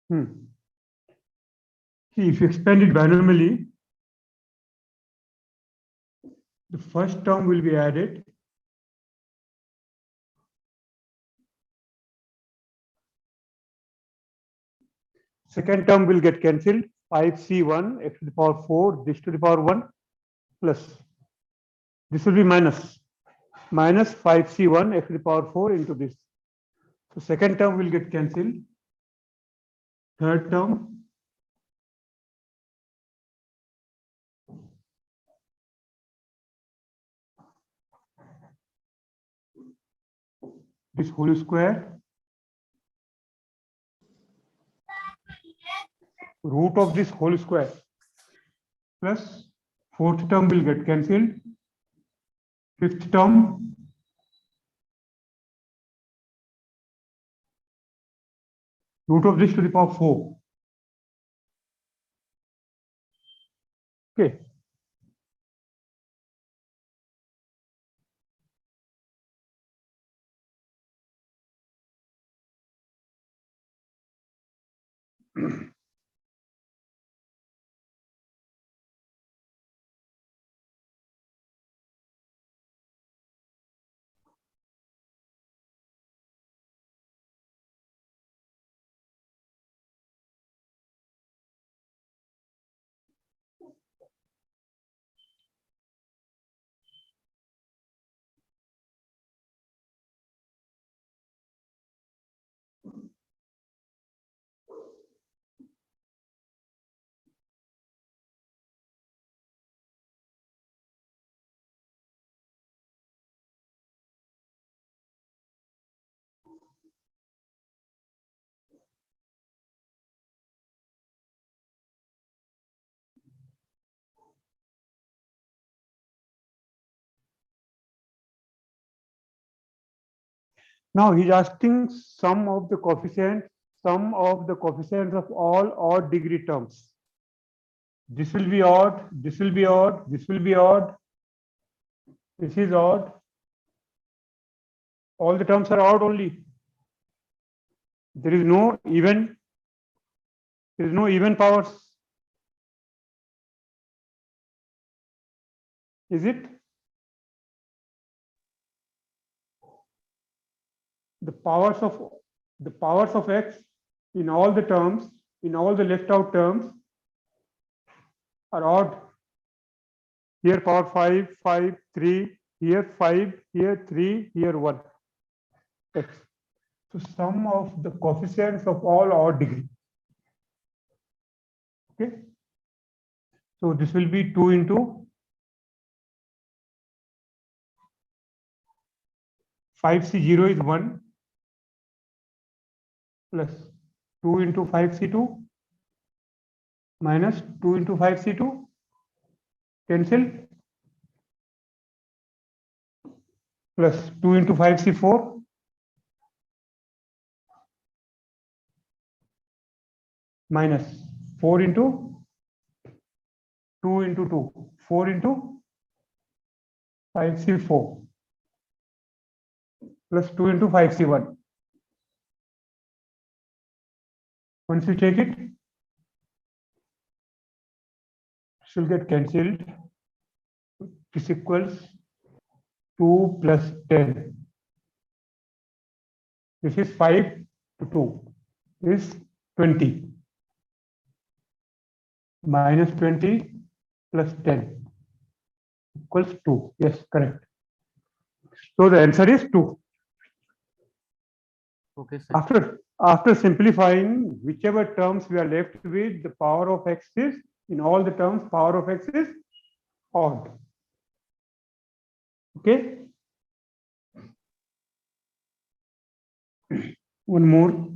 See, if you expand it binomially, the first term will be added. Second term will get cancelled. 5c1 x to the power 4, this to the power 1 plus. This will be minus 5c1 x to the power 4 into this. So second term will get cancelled. Third term, this whole square, root of this whole square, plus fourth term will get cancelled. Fifth term, root of this to the power 4. Okay. Now he's asking sum of the coefficients of all odd degree terms. This will be odd, this will be odd, this will be odd, this is odd. All the terms are odd only. There is no even powers. Is it? The powers of x in all the terms, in all the left out terms are odd. Here power 5, 5, 3, here 5, here 3, here 1. X. So sum of the coefficients of all odd degree. Okay. So this will be 2 into 5c0 is 1 plus 2 into 5c2 minus 2 into 5c2 cancel plus 2 into 5c4 minus 4 into 2 into 2, 4 into 5c4 plus 2 into 5c1. Once you take it, it will get cancelled. This equals 2 plus 10. This is 5 to 2 is 20. Minus 20 plus 10 equals 2. Yes, correct. So the answer is 2. Okay, sir. After simplifying, whichever terms we are left with, the power of x is, in all the terms, power of x is odd. Okay. One more.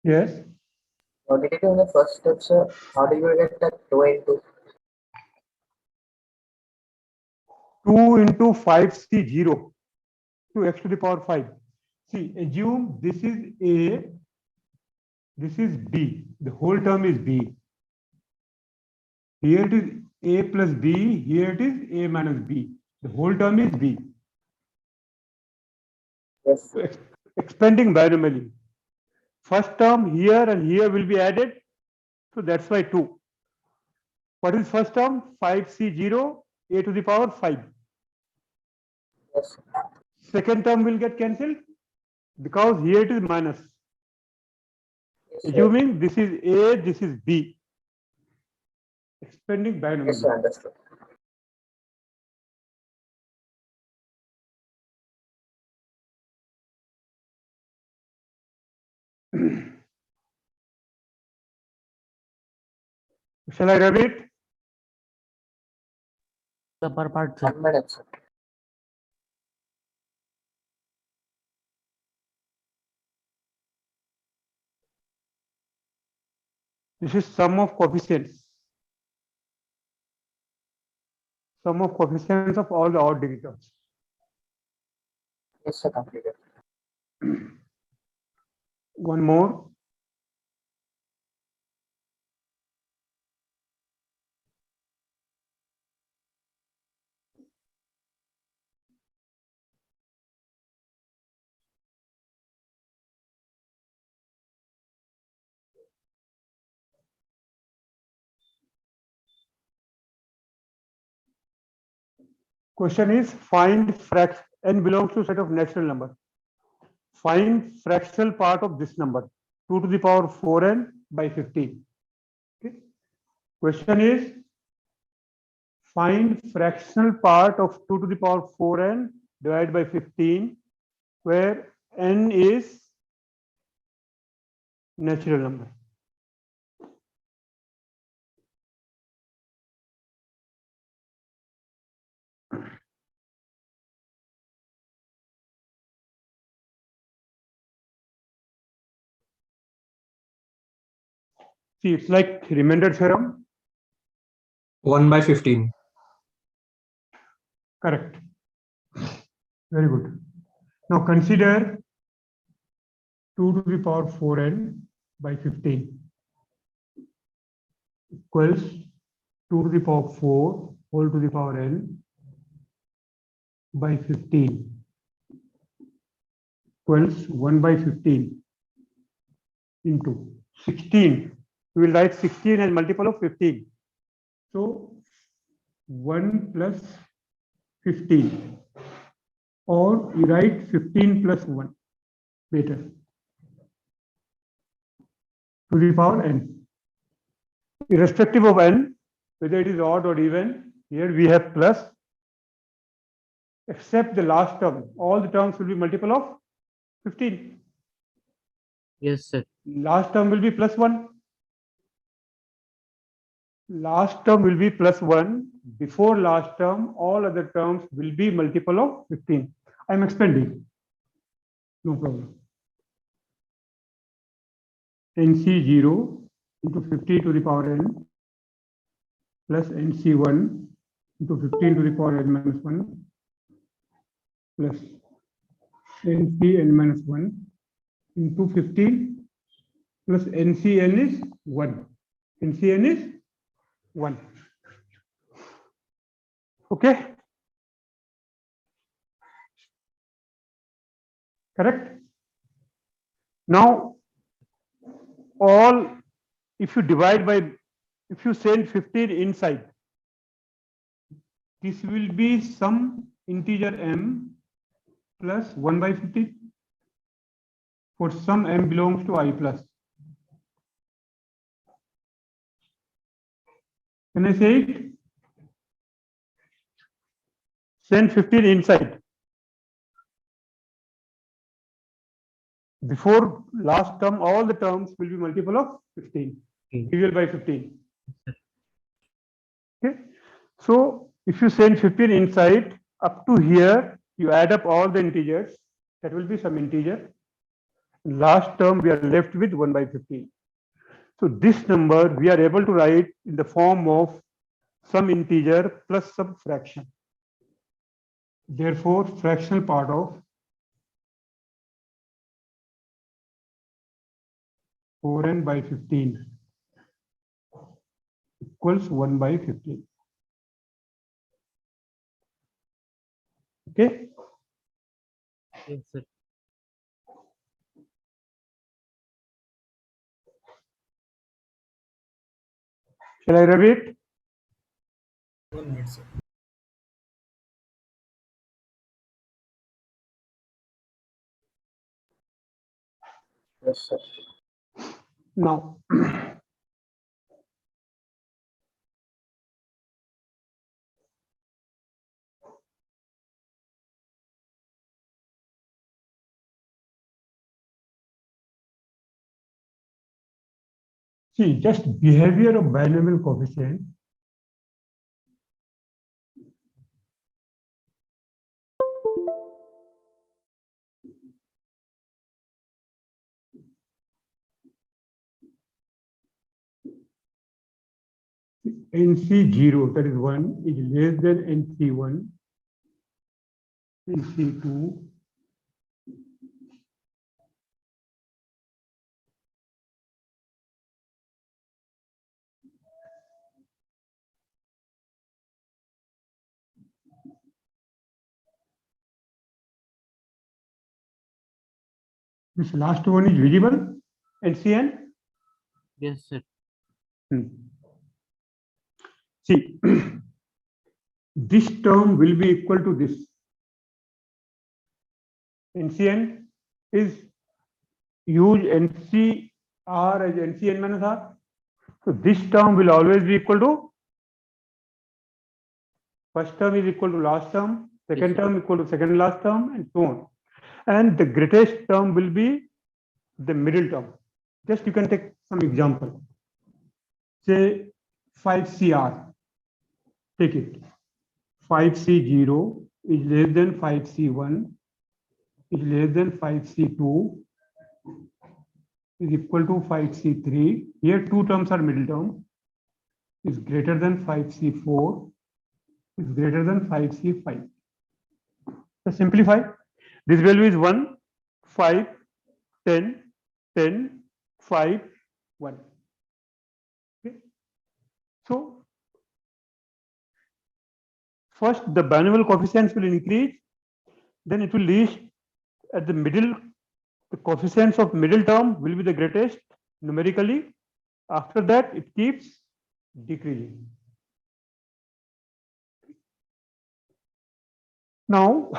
Yes. What did you do in the first step, sir? How do you get that 2 into 2 into 5c0 to x to the power 5. See, assume this is A, this is B. The whole term is B. Here it is a plus b, here it is a minus b. The whole term is b. Yes. So expanding binomially. First term here and here will be added. So that's why 2. What is first term? 5c0 a to the power 5. Yes. Second term will get cancelled because here it is minus. Yes, sir. Assuming this is a, this is b. Expanding binomially. Yes, sir, understood. Shall I rub it? The per part, sir. 1 minute, sir. This is sum of coefficients. Sum of coefficients of all the odd digit terms. Yes, sir, completed. One more. Question is find fraction. N belongs to set of natural number. Find fractional part of this number 2 to the power 4n by 15. Okay. Question is find fractional part of 2 to the power 4n divided by 15 where n is natural number. See, it's like remainder theorem. 1 by 15. Correct. Very good. Now consider 2 to the power 4n by 15 equals 2 to the power 4 whole to the power n by 15 equals 1 by 15 into 16. We will write 16 as multiple of 15. So 1 plus 15, or you write 15 plus 1, better, to the power n. Irrespective of n, whether it is odd or even, here we have plus, except the last term. All the terms will be multiple of 15. Yes, sir. Last term will be plus 1. Last term will be plus 1. Before last term, all other terms will be multiple of 15. I am expanding. No problem. NC0 into 50 to the power n plus NC1 into 15 to the power n minus 1 plus NCn minus 1 into 15 plus NCn is 1. NCn is 1. Okay? Correct? Now, all, if you divide by, if you send 15 inside, this will be some integer m plus 1 by 15 for some m belongs to I plus. Can I say it? Send 15 inside. Before last term, all the terms will be multiple of 15, trivial by 15. Okay. So if you send 15 inside, up to here, you add up all the integers, that will be some integer. Last term, we are left with 1 by 15. So this number, we are able to write in the form of some integer plus some fraction. Therefore, fractional part of 4n by 15 equals 1 by 15. Okay. Yes, sir. Shall I rub it? 1 minute, sir. Yes, sir. Now, see, just behavior of binomial coefficient. NC0, that is 1, is less than NC1, NC2, this last one is visible, NCN. Yes, sir. See, this term will be equal to this. NCN is use NCR as NCN minus R. So this term will always be equal to first term is equal to last term, second Yes, sir. term equal to second last term, and so on. And the greatest term will be the middle term. Just you can take some example. Say 5CR. Take it. 5C0 is less than 5C1 is less than 5C2 is equal to 5C3. Here two terms are middle term. Is greater than 5C4 is greater than 5C5. So simplify. This value is 1, 5, 10, 10, 5, 1. Okay. So first the binomial coefficients will increase, then it will reach at the middle. The coefficients of middle term will be the greatest numerically. After that, it keeps decreasing. Now,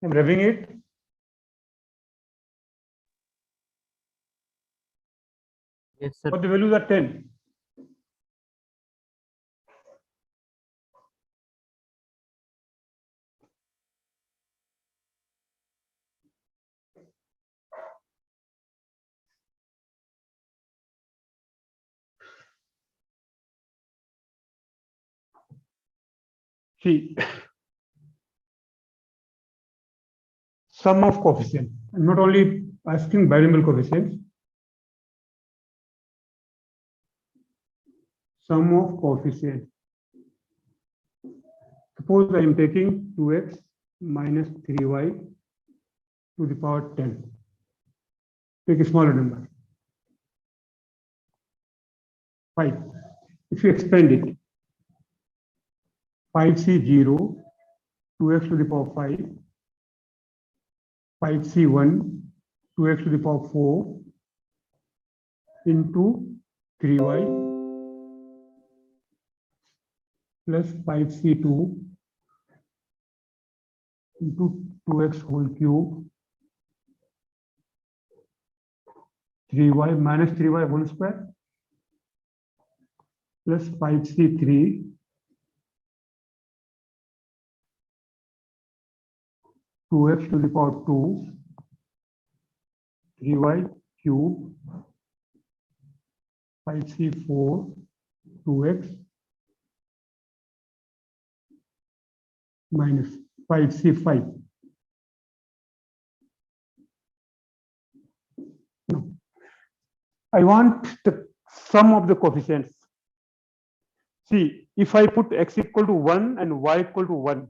I'm rubbing it. Yes, sir. But the values are 10. See, sum of coefficients. I'm not only asking binomial coefficients. Sum of coefficients. Suppose I am taking 2x minus 3y to the power 10. Take a smaller number. 5. If you expand it, 5C0, 2x to the power 5, 5C1, 2x to the power 4 into 3y plus 5C2 into 2x whole cube, 3y minus 3y whole square plus 5C3 2x to the power 2, 3y cube, 5C4, 2x minus 5C5. No. I want the sum of the coefficients. See, if I put x equal to 1 and y equal to 1,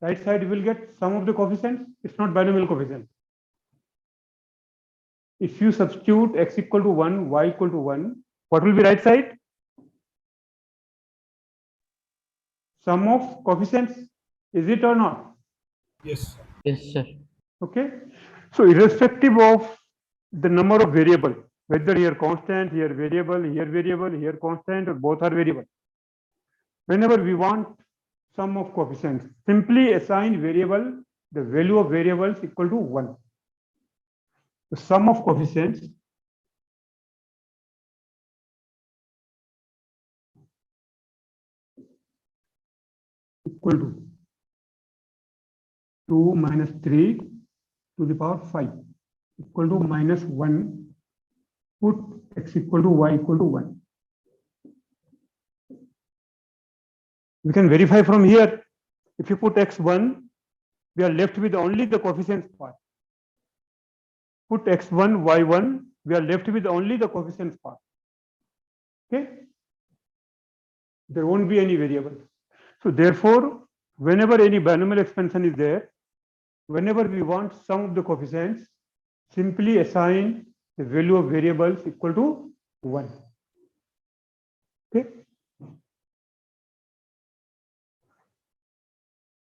right side will get sum of the coefficients. It's not binomial coefficient. If you substitute x equal to 1, y equal to 1, what will be right side? Sum of coefficients. Is it or not? Yes. Yes, sir. Okay. So irrespective of the number of variable, whether here constant, here variable, here constant, or both are variable. Whenever we want sum of coefficients, simply assign variable, the value of variables equal to 1. The sum of coefficients equal to 2 minus 3 to the power 5 equal to minus 1. Put x equal to y equal to 1. We can verify from here. If you put x1, we are left with only the coefficients part. Put x1, y1, we are left with only the coefficients part. Okay? There won't be any variable. So therefore, whenever any binomial expansion is there, whenever we want sum of the coefficients, simply assign the value of variables equal to 1. Okay?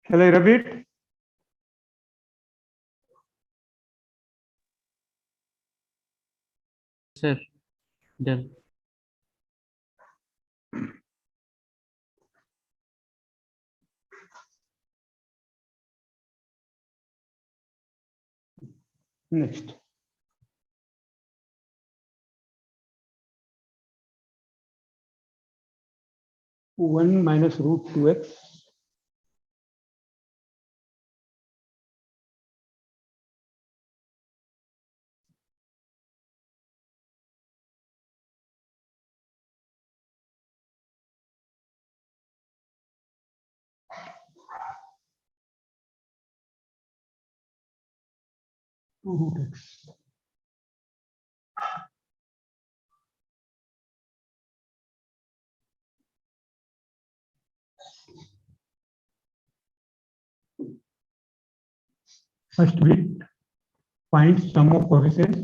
Shall I rub it? Sir. Done. Next. One minus root 2x root x. First bit, find sum of coefficients.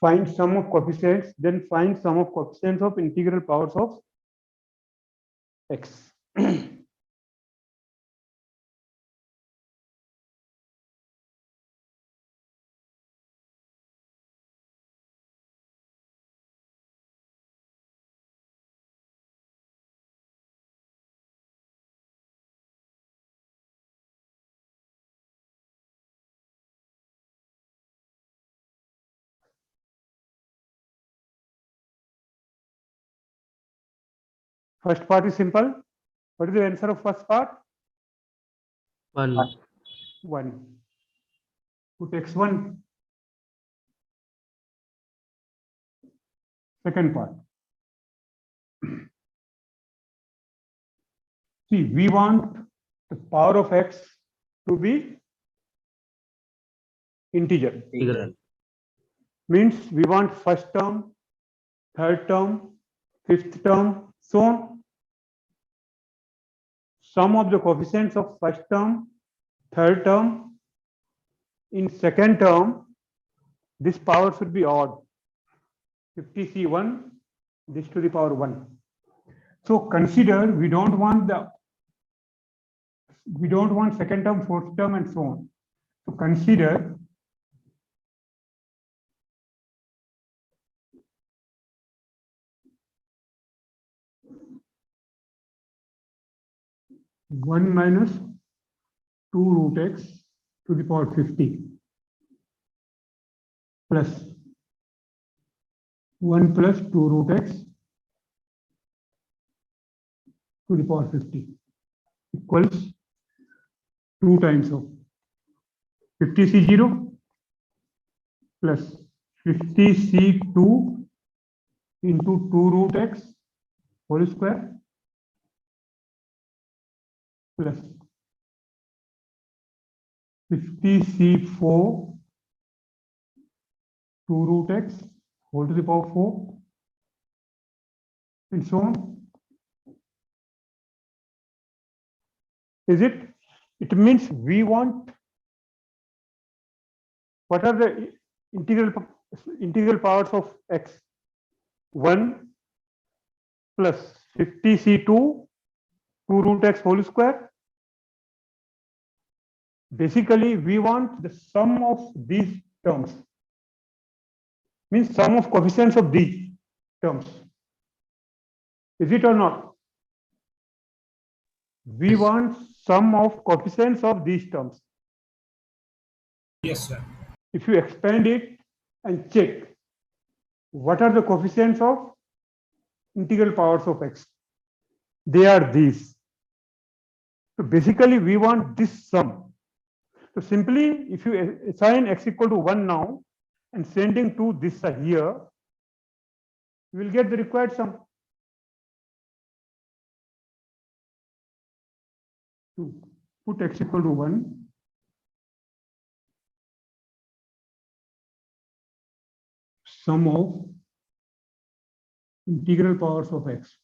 Find sum of coefficients, then find sum of coefficients of integral powers of x. First part is simple. What is the answer of first part? 1. 1. Put x1. Second part. See, we want the power of x to be integer. Integral. Means we want first term, third term, fifth term, so on. Sum of the coefficients of first term, third term. In second term, this power should be odd. 50C1, this to the power 1. So consider we don't want second term, fourth term, and so on. So consider one minus 2 root x to the power 50 plus 1 plus 2 root x to the power 50 equals 2 times of 50C0 plus 50C2 into 2 root x whole square plus 50C4 2 root x whole to the power 4 and so on. Is it? It means we want, what are the integral powers of x? 1 plus 50C2 2 root x whole square. Basically, we want the sum of these terms, means sum of coefficients of these terms. Is it or not? We Yes. want sum of coefficients of these terms. Yes, sir. If you expand it and check what are the coefficients of integral powers of x, they are these. So basically, we want this sum. So simply, if you assign x equal to 1 now and sending to this here, you will get the required sum. To put x equal to 1, sum of integral powers of x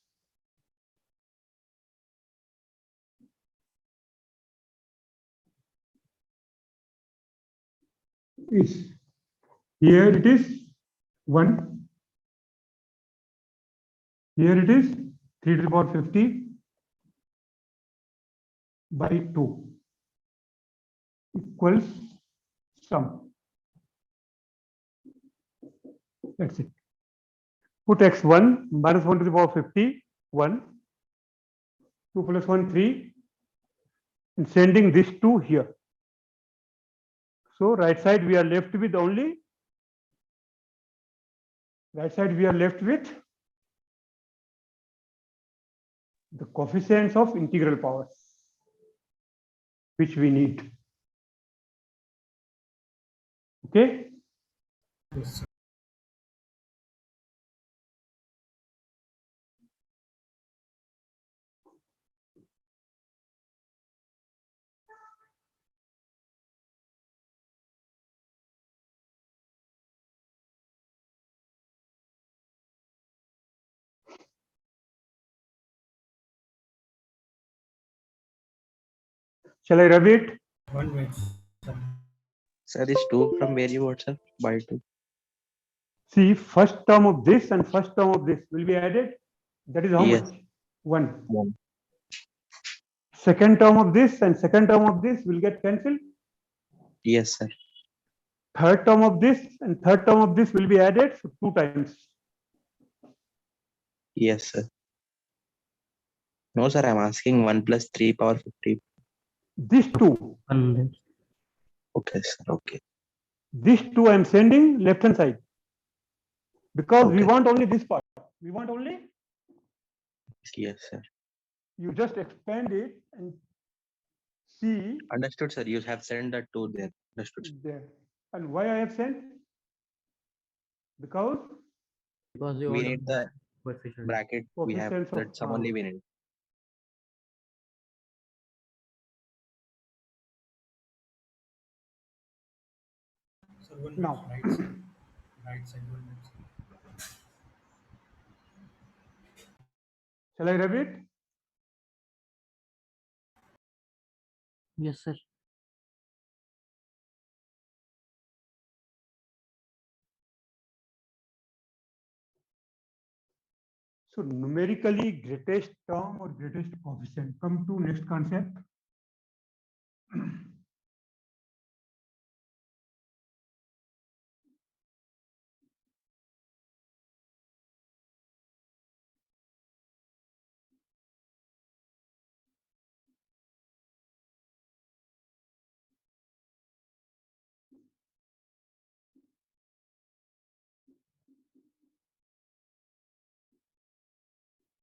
is, here it is 1, here it is 3 to the power 50 by 2 equals sum. That's it. Put x1 minus 1 to the power 50, 1, 2 plus 1, 3, and sending this 2 here. So right side we are left with only, the coefficients of integral powers, which we need. Okay? Yes, sir. Shall I rub it? 1 minute, sir. Sir, this 2 from where you got, sir? By 2. See, first term of this and first term of this will be added. That is how Yes. much? 1. 1. Second term of this and second term of this will get cancelled. Yes, sir. Third term of this and third term of this will be added, so 2 times. Yes, sir. No, sir, I'm asking 1 plus 3 power 50. This 2, Unless Okay, sir. Okay. this 2 I am sending left hand side. Because we Okay. want only this part. We want only, Yes, sir. you just expand it and see Understood, sir. You have sent that to there. Understood, sir. there. And why I have sent? Because because you We want need the coefficient. bracket. We have coefficients of, that sum only we need. Sir, 1 minute. Now. Right side. Right side, 1 minute, sir. shall I rub it? Yes, sir. So numerically greatest term or greatest coefficient. Come to next concept.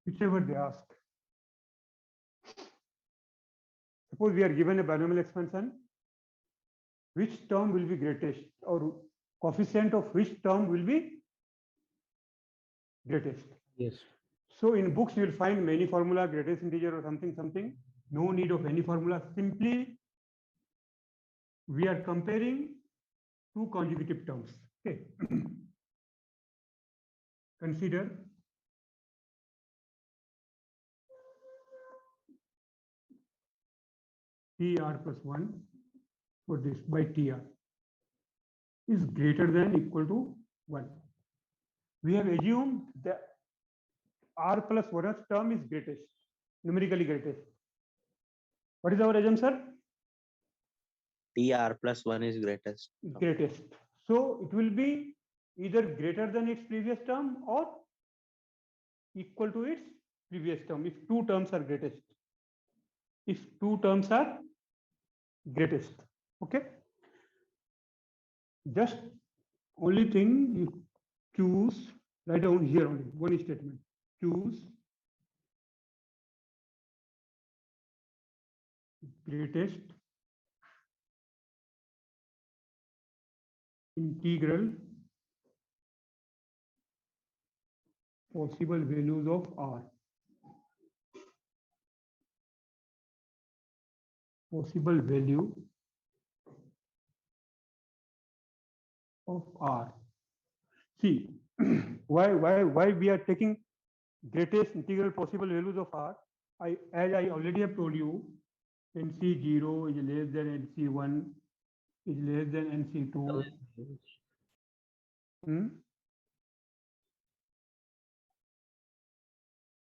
Whichever they ask. Suppose we are given a binomial expansion, which term will be greatest or coefficient of which term will be greatest. Yes. So in books you will find many formula, greatest integer or something. No need of any formula. Simply we are comparing two consecutive terms. Okay. Consider TR plus 1 for this by TR is greater than equal to 1. We have assumed that R plus 1th term is greatest, numerically greatest. What is our assumption? TR plus 1 is greatest. Greatest. So it will be either greater than its previous term or equal to its previous term if two terms are greatest. If two terms are greatest. Okay. Just only thing you choose, write down here only one statement. Choose greatest integral possible values of R. Possible value of R. See, why we are taking greatest integral possible values of R? As I already have told you, NC0 is less than NC1 is less than NC2.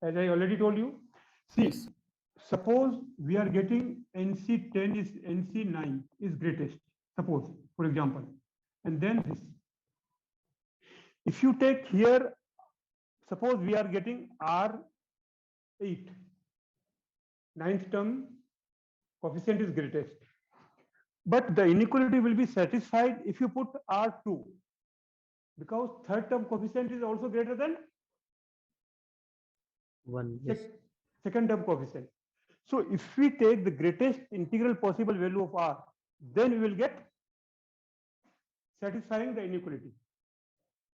As I already told you, see, Yes. suppose we are getting NC10 is NC9 is greatest, suppose, for example, and then this. If you take here, suppose we are getting R8, ninth term coefficient is greatest. But the inequality will be satisfied if you put R2, because third term coefficient is also greater than 1. Yes. second term coefficient. So if we take the greatest integral possible value of R, then we will get satisfying the inequality.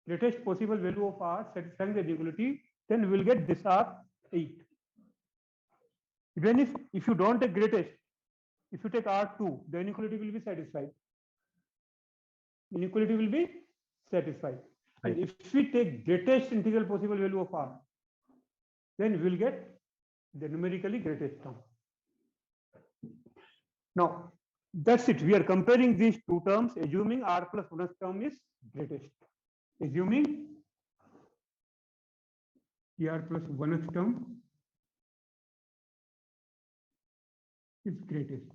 Greatest possible value of R satisfying the inequality, then we will get this R8. Even if you don't take greatest, if you take R2, the inequality will be satisfied. Inequality will be satisfied. And if we take greatest integral possible value of R, then we will get the numerically greatest term. Now, that's it. We are comparing these two terms, assuming R plus 1st term is greatest. Assuming TR plus 1th term is greatest.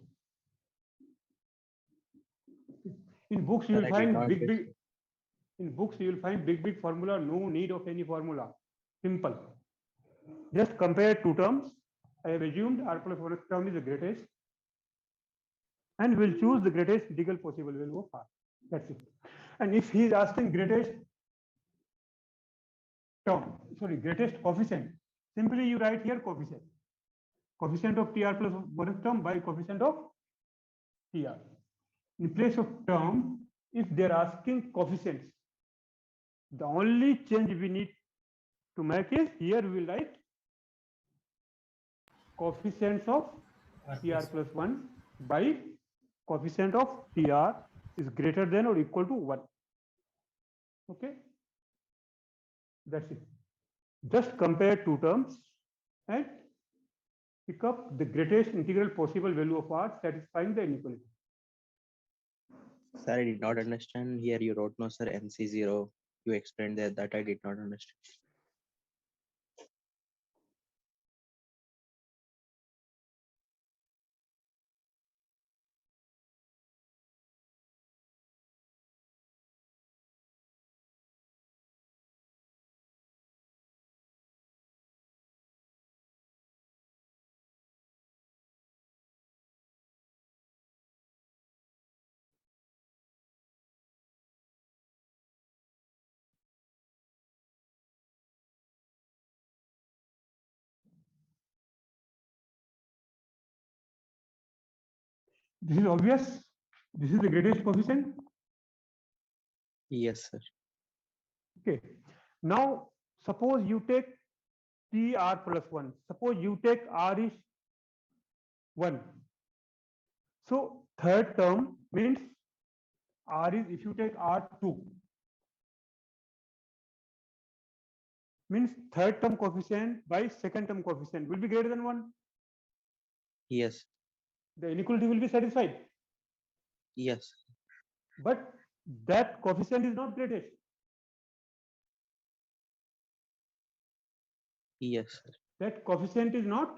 In books, you will find big. In books, you will find big formula. No need of any formula. Simple. Just compare two terms. I have assumed R plus 1st term is the greatest, and we'll choose the greatest integral possible value of R. That's it. And if he is asking greatest term, greatest coefficient, simply you write here coefficient. Coefficient of TR plus 1st term by coefficient of TR. In place of term, if they're asking coefficients, the only change we need to make is here we will write coefficients of TR plus 1 by coefficient of TR is greater than or equal to 1. Okay, that's it. Just compare two terms and pick up the greatest integral possible value of R satisfying the inequality. Sir, I did not understand. Here you wrote no, sir, NC0. You explained that I did not understand. This is obvious. This is the greatest coefficient. Yes, sir. Okay. Now, suppose you take TR plus 1. Suppose you take R is 1. So, third term means R is, if you take R2, means third term coefficient by second term coefficient will be greater than 1. Yes. The inequality will be satisfied. Yes. But that coefficient is not greatest. Yes, sir. That coefficient is not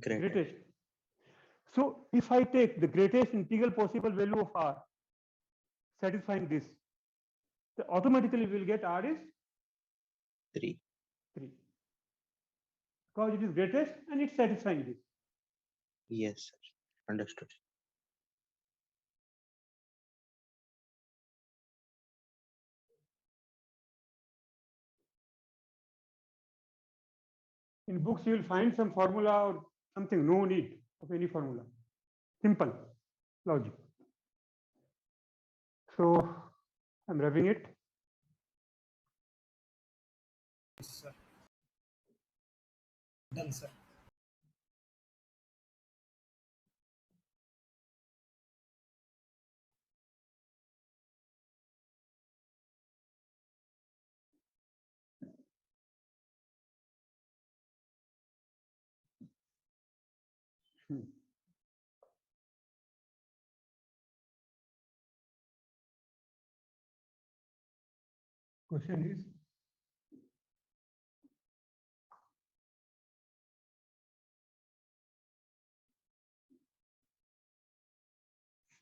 Great. greatest. So if I take the greatest integral possible value of R, satisfying this, then automatically we will get R is 3. 3. Because it is greatest and it's satisfying this. Yes, sir. Understood. In books, you will find some formula or something, no need of any formula. Simple logic. So I'm rubbing it. Yes, sir. Done, sir. Question is,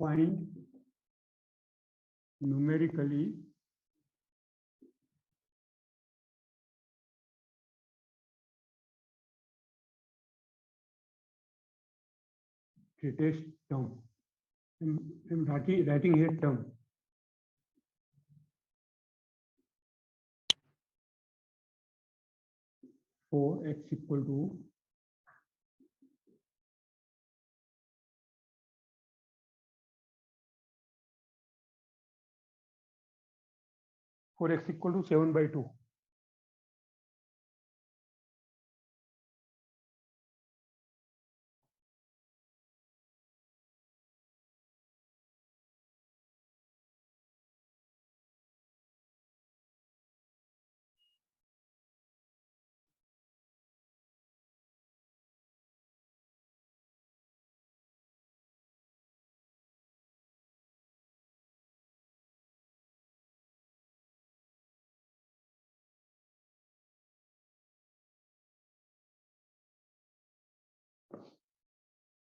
find numerically greatest term. I'm writing here term. For x equal to for x equal to 7/2.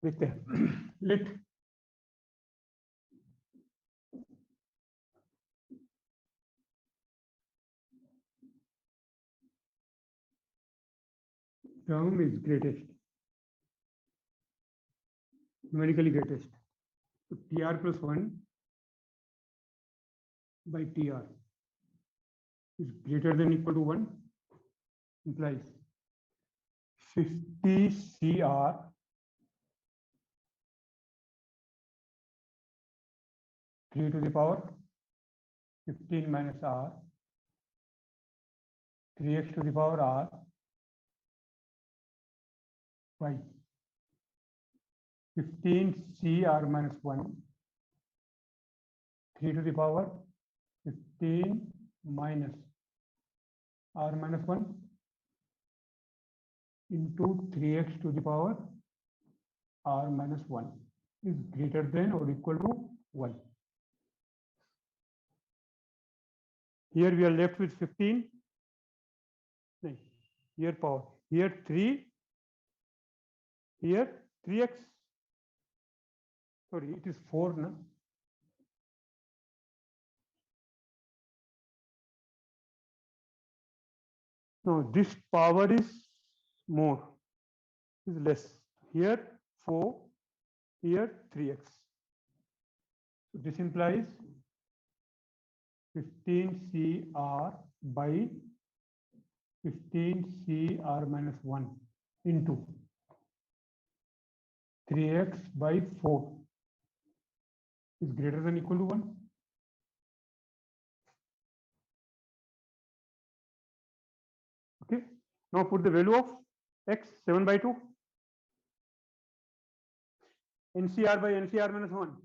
लिखते हैं let term is greatest, numerically greatest. So TR plus 1 by TR is greater than equal to 1, implies 50 CR (3 to the power 15 minus R 3x to the power R by 15 CR minus 1 3 to the power 15 minus R minus 1 into 3x to the power R minus 1 is greater than or equal to 1. Here we are left with 15. No, here power. Here 3. Here 3x. Sorry, it is 4 now. No, this power is more, is less. Here 4, here 3x. So this implies 15 CR by 15 CR minus 1 into 3x by 4. is greater than equal to 1. Okay. Now put the value of x 7 by 2. NCR by NCR minus 1.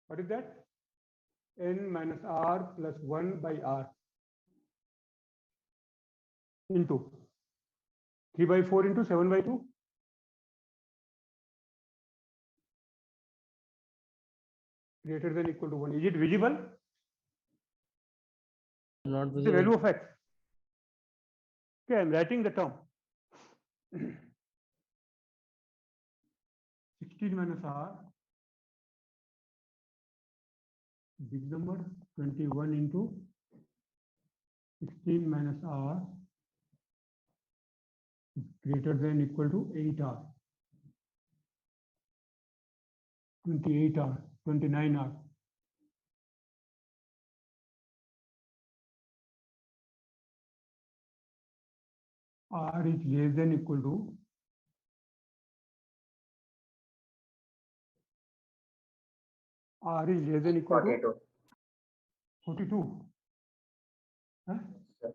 What is that? N minus R plus 1 by R into 3 by 4 into 7 by 2. Greater than equal to 1. Is it visible? Not The value visible. of x. Okay, I'm writing the term. 16 minus R, big number, 21 into 16 minus R is greater than equal to 8R. 28R, 29R. R is less than equal to R is less than equal to 42. 42. Huh? Sir.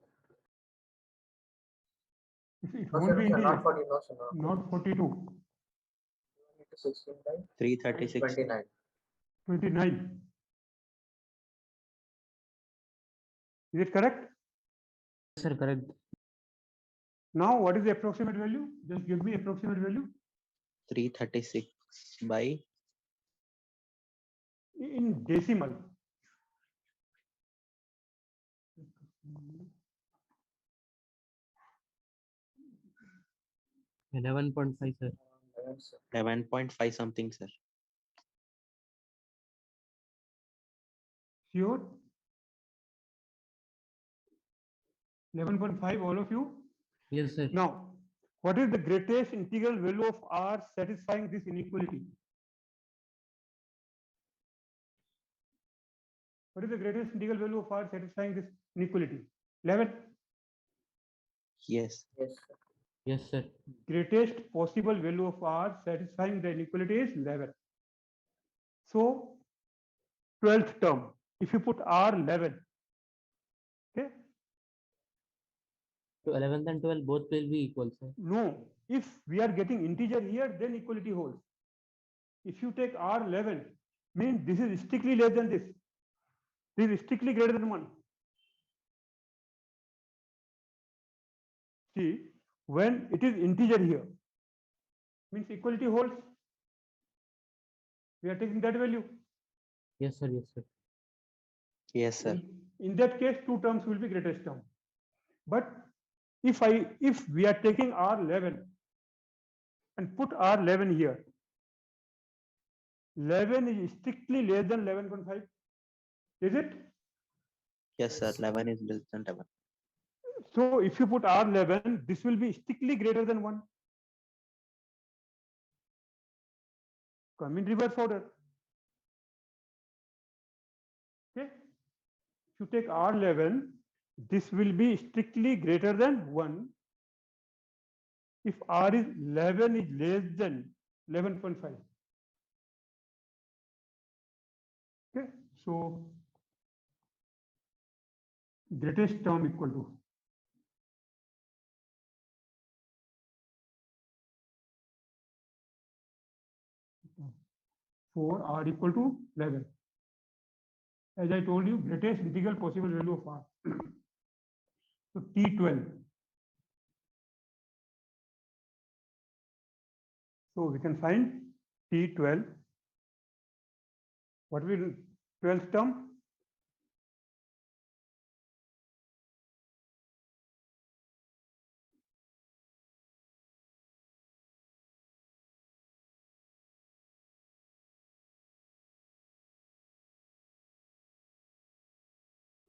It No, won't sir, be no, sir, integer. not 40, no, sir, no. Not 42. 16 by 336. 29. 29. Is it correct? Sir, correct. Now, what is the approximate value? Just give me approximate value 336 by in decimal. 11.5, sir. 11, sir. 11.5 something, sir. Sure. 11.5, all of you. Yes, sir. Now, what is the greatest integral value of R satisfying this inequality? What is the greatest integral value of R satisfying this inequality? 11. Yes. Yes, sir. Yes, sir. Greatest possible value of R satisfying the inequality is 11. So, 12th term, if you put R 11, okay? So 11th and 12 both will be equal, sir. No, if we are getting integer here, then equality holds. If you take R 11, means this is strictly less than this. This is strictly greater than 1. See, when it is integer here, means equality holds. We are taking that value. Yes, sir. Yes, sir. Yes, sir. In that case, two terms will be greatest term. But if we are taking R11 and put R11 here, 11 is strictly less than 11.5. Is it? Yes, sir. 11 is less than 11. So if you put R11, this will be strictly greater than 1. Come in reverse order. Okay. If you take R11, this will be strictly greater than 1 if R is 11 is less than 11.5. Okay. So greatest term equal to 4 R equal to 11. As I told you, greatest integral possible value of R. So T12. So we can find T12. What will 12th term?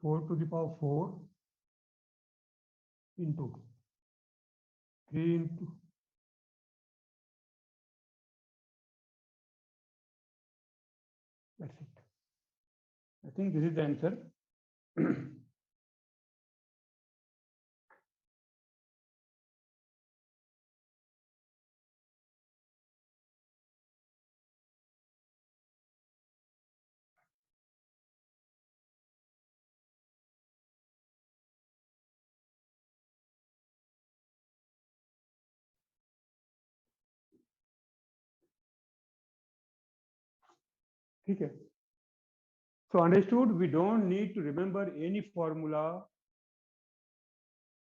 Four to the power 4 into 3 into that's it. I think this is the answer. ठीक है. So understood, we don't need to remember any formula.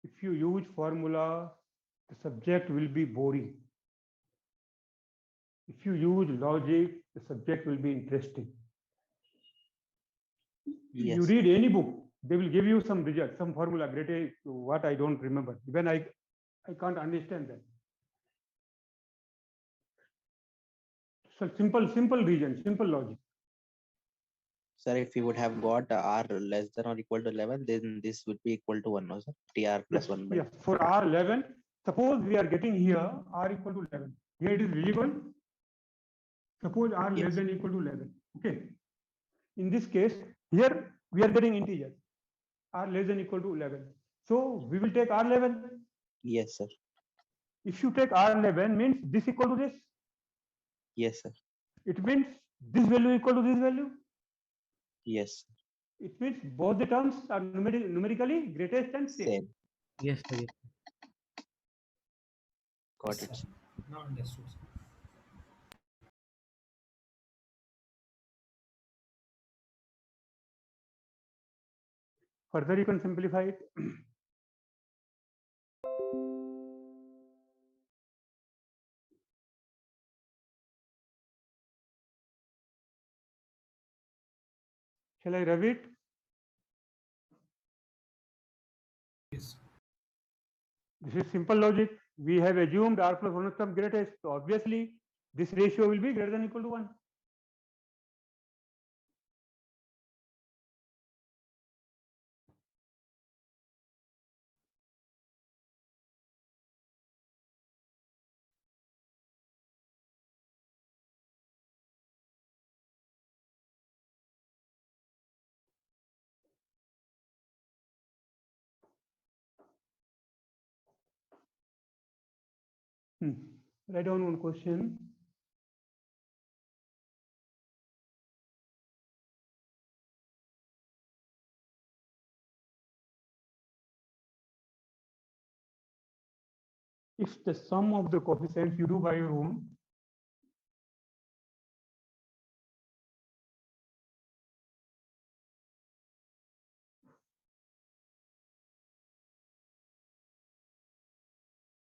If you use formula, the subject will be boring. If you use logic, the subject will be interesting. You Yes. read any book, they will give you some result, some formula, great, what I don't remember. Even I can't understand that. So simple reason, simple logic. Sir, if you would have got r less than or equal to 11, then this would be equal to 1, no, sir? TR plus 1 by. Yes, for R11, suppose we are getting here R equal to 11. Here it is visible. Suppose R less Yes. than equal to 11. Okay. In this case, here we are getting integer. R less than equal to 11. So we will take R11. Yes, sir. If you take R11 means this equal to this. Yes, sir. It means this value equal to this value. Yes. It means both the terms are numerically greatest and same. Same. Yes, sir. Yes. Got Yes, it. sir. Now understood, sir. Further, you can simplify it. Shall I rub it? Yes. This is simple logic. We have assumed R plus 1 term greatest. So obviously, this ratio will be greater than equal to 1. Write down one question. If the sum of the coefficients you do by your own,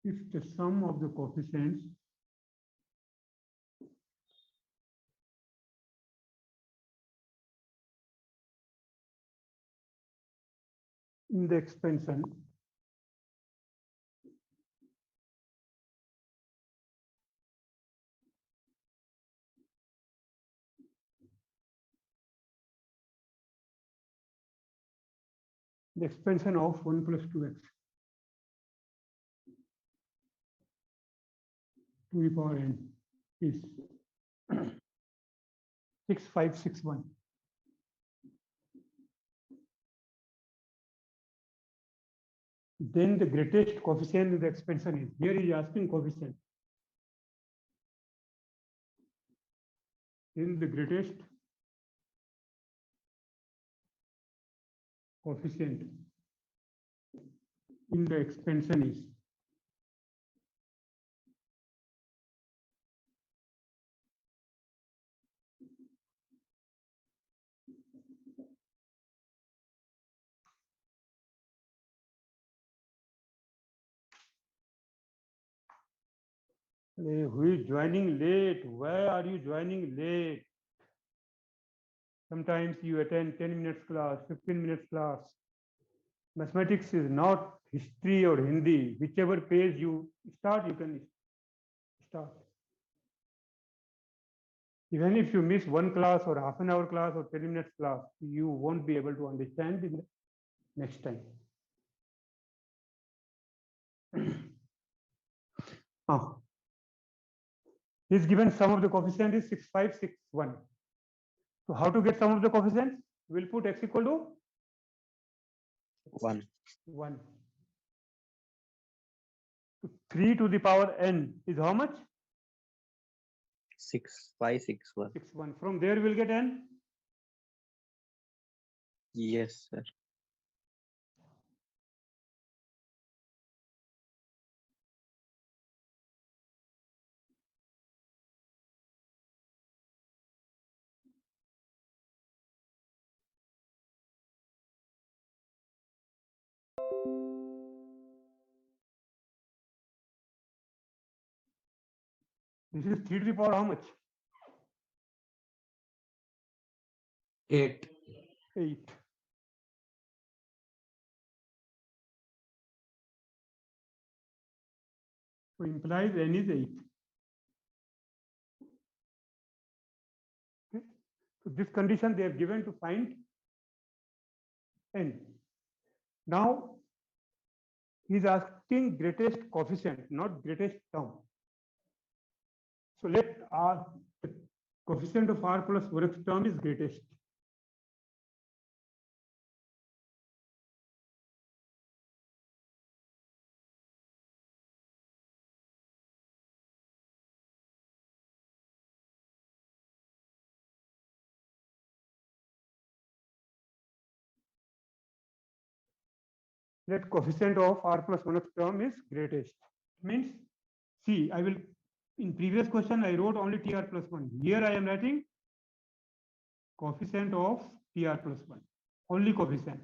if the sum of the coefficients in the expansion of 1 plus 2x to the power n is 6561. Then the greatest coefficient in the expansion is, here he is asking coefficient. Then the greatest coefficient in the expansion is who is joining late? Why are you joining late? Sometimes you attend 10 minutes class, 15 minutes class. Mathematics is not history or Hindi. Whichever page you start, you can start. Even if you miss one class or half an hour class or 10 minutes class, you won't be able to understand in the next time. He's given sum of the coefficient is 6561. So how to get sum of the coefficients? We'll put x equal to 1. 1. So 3 to the power n is how much? 6561. 61. From there we'll get n. Yes, sir. This is 3 to the power how much? 8. 8. So implies n is 8. Okay. So this condition they have given to find n. Now he is asking greatest coefficient, not greatest term. So let R, the coefficient of R plus 1x term is greatest. Let coefficient of R plus 1x term is greatest. Means, see, I will, in previous question, I wrote only TR plus 1. Here I am writing coefficient of TR plus 1. Only coefficient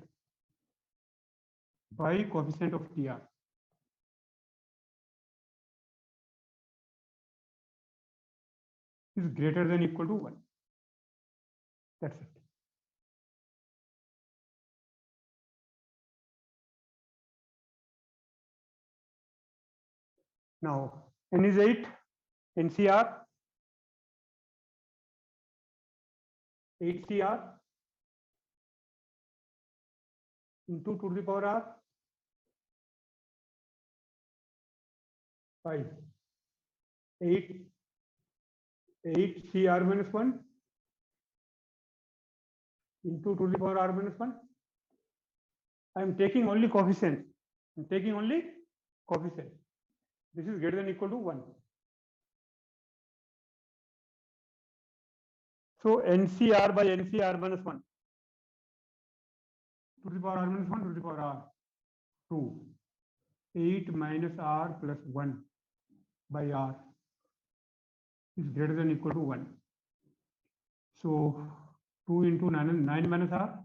by coefficient of TR. Is greater than equal to 1. That's it. Now, n is 8, NCR, 8CR into 2 to the power R, 5, 8, 8CR minus 1 into 2 to the power R minus 1. I am taking only coefficient. I am taking only coefficient. This is greater than equal to 1. So NCR by NCR minus 1. 2 to the power R minus 1 to the power R. 2. 8 minus R plus 1 by R is greater than equal to 1. So 2 into 9 minus R.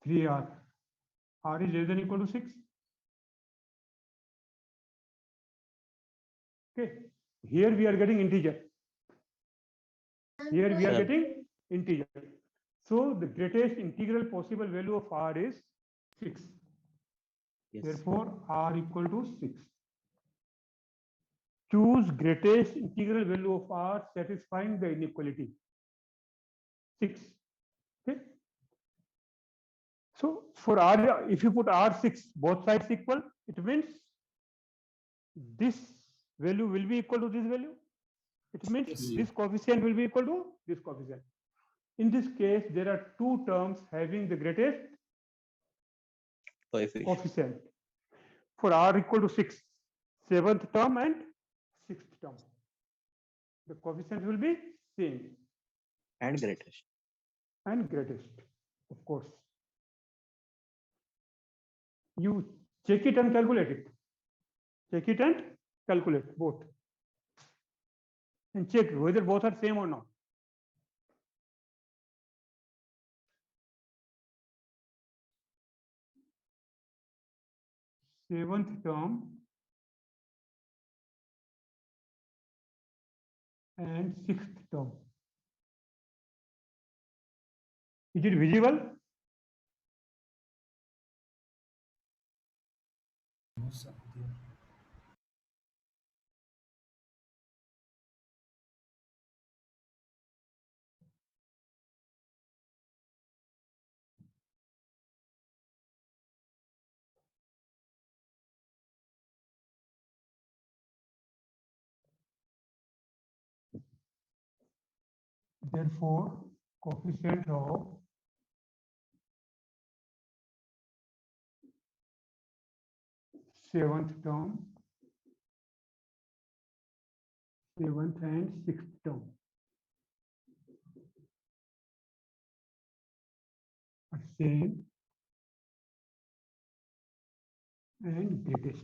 3R. R is less than equal to 6. Okay. Here we are getting integer. Here we are Sir. getting integer. So the greatest integral possible value of R is 6. Yes. Therefore, R equal to 6. Choose greatest integral value of R satisfying the inequality. 6. Okay. So for R, if you put R6 both sides equal, it means this value will be equal to this value. It means Yes. this coefficient will be equal to this coefficient. In this case, there are two terms having the greatest Coefficient. coefficient. For R equal to 6, 7th term and 6th term. The coefficient will be same And greatest. and greatest, of course. You check it and calculate it. Check it and calculate both. And check whether both are same or not. Seventh term and 6th term. Is it visible? No, sir. There. Therefore, coefficient of seventh term, 7th and 6th term are same and greatest.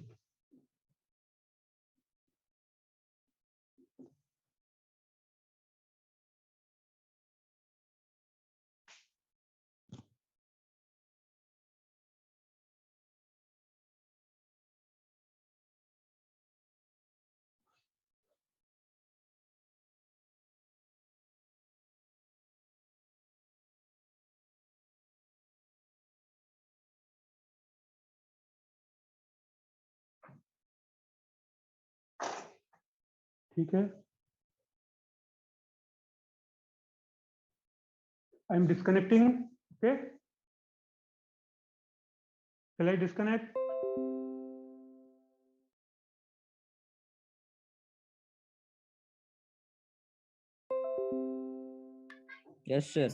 ठीक है, I am disconnecting. Okay, shall I disconnect? Yes, sir.